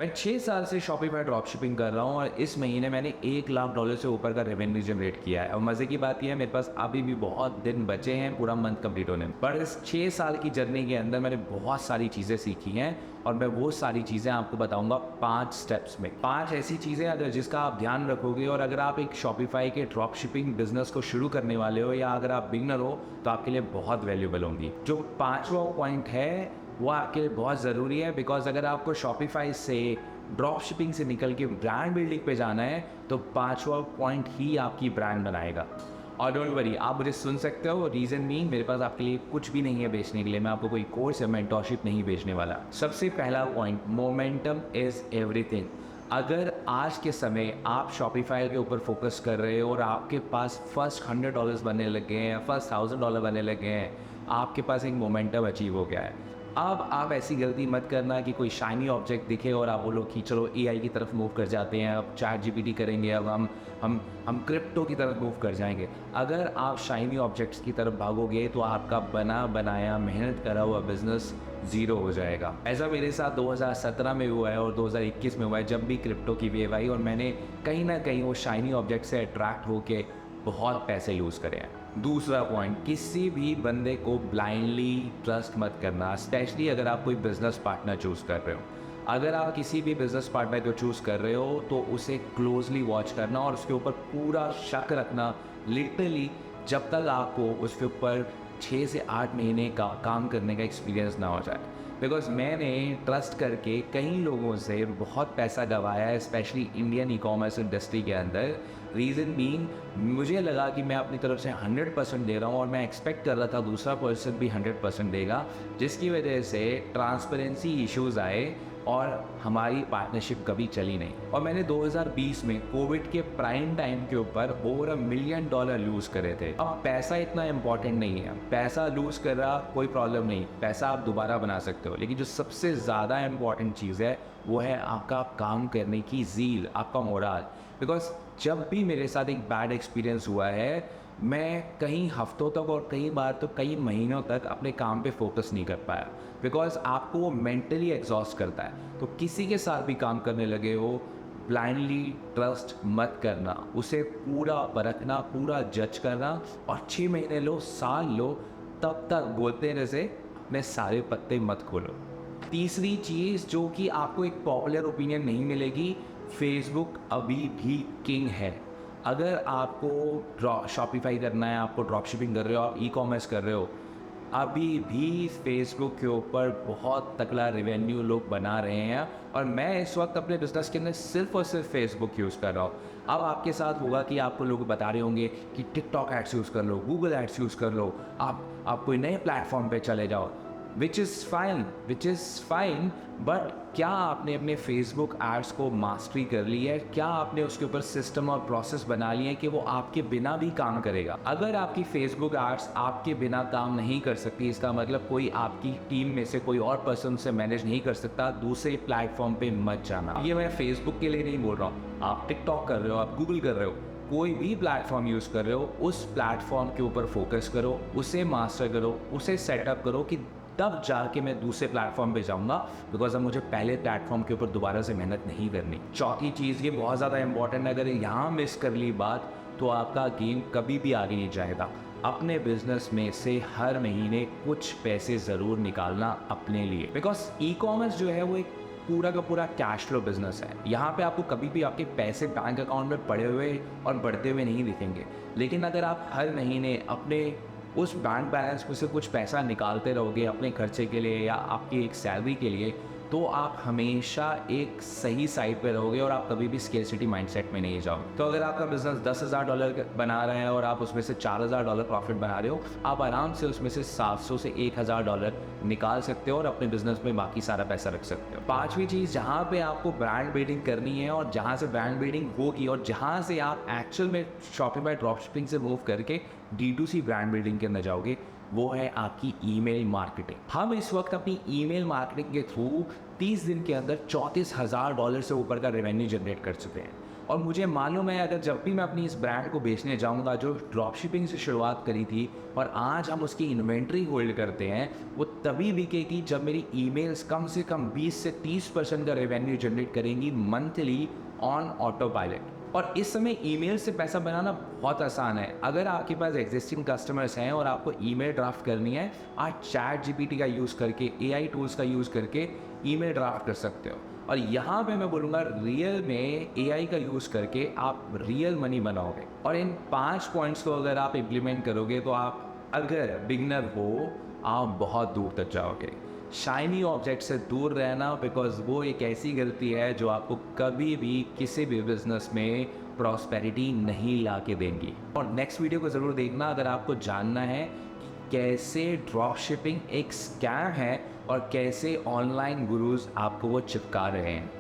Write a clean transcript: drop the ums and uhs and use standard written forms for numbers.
मैं 6 साल से शॉपिफाई ड्रॉप शिपिंग कर रहा हूँ और इस महीने मैंने $1 लाख से ऊपर का रेवेन्यू जनरेट किया है। और मज़े की बात यह है, मेरे पास अभी भी बहुत दिन बचे हैं पूरा मंथ कंप्लीट होने में। पर इस 6 साल की जर्नी के अंदर मैंने बहुत सारी चीज़ें सीखी हैं और मैं वो सारी चीज़ें आपको बताऊंगा 5 स्टेप्स में। 5 ऐसी चीज़ें अगर जिसका आप ध्यान रखोगे और अगर आप एक शॉपिफाई के ड्रॉप शिपिंग बिजनेस को शुरू करने वाले हो या अगर आप बिगनर हो तो आपके लिए बहुत वैल्यूबल होंगी। जो 5वां पॉइंट है वो आपके लिए बहुत ज़रूरी है, बिकॉज अगर आपको शॉपिफाई से ड्रॉप शिपिंग से निकल के ब्रांड बिल्डिंग पे जाना है तो 5वां पॉइंट ही आपकी ब्रांड बनाएगा। और डोंट वरी, आप मुझे सुन सकते हो। रीज़न मीन मेरे पास आपके लिए कुछ भी नहीं है बेचने के लिए, मैं आपको कोई कोर्स या मेंटरशिप नहीं बेचने वाला। सबसे पहला पॉइंट, मोमेंटम इज़ एवरीथिंग। अगर आज के समय आप शॉपिफाई के ऊपर फोकस कर रहे हो और आपके पास फर्स्ट $100 बनने लग गए हैं, फर्स्ट $1000 बनने लग गए हैं, आपके पास एक मोमेंटम अचीव हो गया है। अब आप ऐसी गलती मत करना कि कोई शाइनी ऑब्जेक्ट दिखे और आप बोलो कि चलो एआई की तरफ मूव कर जाते हैं, अब चैट जीपीटी करेंगे, अब हम क्रिप्टो की तरफ मूव कर जाएंगे। अगर आप शाइनी ऑब्जेक्ट्स की तरफ भागोगे तो आपका बना बनाया मेहनत करा हुआ बिजनेस ज़ीरो हो जाएगा। ऐसा मेरे साथ 2017 में हुआ है और 2021 में हुआ है, जब भी क्रिप्टो की वेव आई और मैंने कहीं ना कहीं वो शाइनी ऑब्जेक्ट से अट्रैक्ट होके बहुत पैसे लूज़ करे हैं। दूसरा पॉइंट, किसी भी बंदे को ब्लाइंडली ट्रस्ट मत करना, स्पेशली अगर आप कोई बिजनेस पार्टनर चूज़ कर रहे हो। अगर आप किसी भी बिजनेस पार्टनर को चूज़ कर रहे हो तो उसे क्लोजली वॉच करना और उसके ऊपर पूरा शक रखना, लिटरली जब तक आपको उसके ऊपर 6 से 8 महीने का काम करने का एक्सपीरियंस ना हो जाए। बिकॉज मैंने ट्रस्ट करके कई लोगों से बहुत पैसा गंवाया है, specially Indian e commerce industry के अंदर। रीज़न बीइंग, मुझे लगा कि मैं अपनी तरफ से 100% दे रहा हूँ और मैं एक्सपेक्ट कर रहा था दूसरा पर्सन भी 100% देगा, जिसकी वजह से ट्रांसपेरेंसी इश्यूज़ आए और हमारी पार्टनरशिप कभी चली नहीं। और मैंने 2020 में कोविड के प्राइम टाइम के ऊपर ओवर $1 मिलियन लूज़ करे थे। अब पैसा इतना इंपॉर्टेंट नहीं है, पैसा लूज़ कर रहा कोई प्रॉब्लम नहीं, पैसा आप दोबारा बना सकते हो। लेकिन जो सबसे ज़्यादा इंपॉर्टेंट चीज़ है वो है आपका काम करने की ज़ील, आपका मोराल। बिकॉज जब भी मेरे साथ एक बैड एक्सपीरियंस हुआ है, मैं कई हफ्तों तक और कई बार तो कई महीनों तक अपने काम पे फोकस नहीं कर पाया, बिकॉज आपको वो मेंटली एग्जॉस्ट करता है। तो किसी के साथ भी काम करने लगे हो, ब्लाइंडली ट्रस्ट मत करना, उसे पूरा परखना, पूरा जज करना और 6 महीने लो, साल लो, तब तक बोलते जैसे अपने सारे पत्ते मत खोलो। तीसरी चीज़ जो कि आपको एक पॉपुलर ओपिनियन नहीं मिलेगी, फेसबुक अभी भी किंग है। अगर आपको शॉपिफाई करना है, आपको ड्रॉप शिपिंग कर रहे हो, आप ई कॉमर्स कर रहे हो, अभी भी फेसबुक के ऊपर बहुत तगड़ा रेवेन्यू लोग बना रहे हैं। और मैं इस वक्त अपने बिजनेस के अंदर सिर्फ और सिर्फ फेसबुक यूज़ कर रहा हूँ। अब आपके साथ होगा कि आपको लोग बता रहे होंगे कि टिकटॉक एड्स यूज़ कर लो, गूगल एड्स यूज़ कर लो, आप कोई नए प्लेटफॉर्म पे चले जाओ, विच इज़ फाइन। बट क्या आपने अपने फेसबुक एड्स को मास्टरी कर ली है? क्या आपने उसके ऊपर सिस्टम और प्रोसेस बना लिए हैं कि वो आपके बिना भी काम करेगा? अगर आपकी फेसबुक एड्स आपके बिना काम नहीं कर सकती, इसका मतलब कोई आपकी टीम में से कोई और पर्सन से मैनेज नहीं कर सकता, दूसरे प्लेटफॉर्म पे मत जाना। ये मैं फेसबुक के लिए नहीं बोल रहा हूँ, आप टिकटॉक कर रहे हो, आप गूगल कर रहे हो, कोई भी प्लेटफॉर्म यूज़ कर रहे हो, उस प्लेटफॉर्म के ऊपर फोकस करो, उसे मास्टर करो, उसे सेटअप करो कि तब जाके मैं दूसरे प्लेटफॉर्म पे जाऊंगा, बिकॉज अब मुझे पहले प्लेटफॉर्म के ऊपर दोबारा से मेहनत नहीं करनी। चौथी चीज़, ये बहुत ज़्यादा इंपॉर्टेंट है, अगर यहाँ मिस कर ली बात तो आपका गेम कभी भी आगे नहीं जाएगा। अपने बिजनेस में से हर महीने कुछ पैसे ज़रूर निकालना अपने लिए, बिकॉज ई कॉमर्स जो है वो एक पूरा का पूरा कैश फ्लो बिजनेस है। यहाँ पे आपको कभी भी आपके पैसे बैंक अकाउंट में पड़े हुए और बढ़ते हुए नहीं दिखेंगे। लेकिन अगर आप हर महीने अपने उस बैंक बैलेंस में से कुछ पैसा निकालते रहोगे अपने खर्चे के लिए या आपकी एक सैलरी के लिए, तो आप हमेशा एक सही साइड पे रहोगे और आप कभी भी स्केर्सिटी माइंडसेट में नहीं जाओगे। तो अगर आपका बिजनेस $10,000 बना रहा है और आप उसमें से $4,000 प्रॉफिट बना रहे हो, आप आराम से उसमें से $700 से $1,000 निकाल सकते हो और अपने बिजनेस में बाकी सारा पैसा रख सकते हो। पांचवी चीज़, जहाँ पे आपको ब्रांड बिल्डिंग करनी है और जहाँ से ब्रांड बिल्डिंग होगी और जहाँ से आप एक्चुअल में शॉपिफाई ड्रॉप शिपिंग से मूव करके D2C ब्रांड बिल्डिंग के अंदर जाओगे, वो है आपकी ईमेल मार्केटिंग। हम इस वक्त अपनी ईमेल मार्केटिंग के थ्रू 30 दिन के अंदर $34,000 से ऊपर का रेवेन्यू जनरेट कर चुके हैं। और मुझे मालूम है अगर जब भी मैं अपनी इस ब्रांड को बेचने जाऊंगा, जो ड्रॉप शिपिंग से शुरुआत करी थी और आज हम उसकी इन्वेंट्री होल्ड करते हैं, वो तभी बिकेगी जब मेरी ईमेल्स कम से कम 20 से 30% का रेवेन्यू जनरेट करेंगी मंथली ऑन ऑटो पायलट। और इस समय ईमेल से पैसा बनाना बहुत आसान है। अगर आपके पास एग्जिस्टिंग कस्टमर्स हैं और आपको ईमेल ड्राफ्ट करनी है, आप चैट जीपीटी का यूज़ करके, एआई टूल्स का यूज़ करके ईमेल ड्राफ्ट कर सकते हो। और यहाँ पे मैं बोलूँगा रियल में एआई का यूज़ करके आप रियल मनी बनाओगे। और इन 5 पॉइंट्स को अगर आप इम्प्लीमेंट करोगे तो आप अगर बिगनर हो, आप बहुत दूर तक जाओगे। शाइनी ऑब्जेक्ट से दूर रहना, बिकॉज वो एक ऐसी गलती है जो आपको कभी भी किसी भी बिजनेस में प्रॉस्पेरिटी नहीं ला के देंगी। और नेक्स्ट वीडियो को ज़रूर देखना अगर आपको जानना है कि कैसे ड्रॉप शिपिंग एक स्कैम है और कैसे ऑनलाइन गुरुज आपको वो चिपका रहे हैं।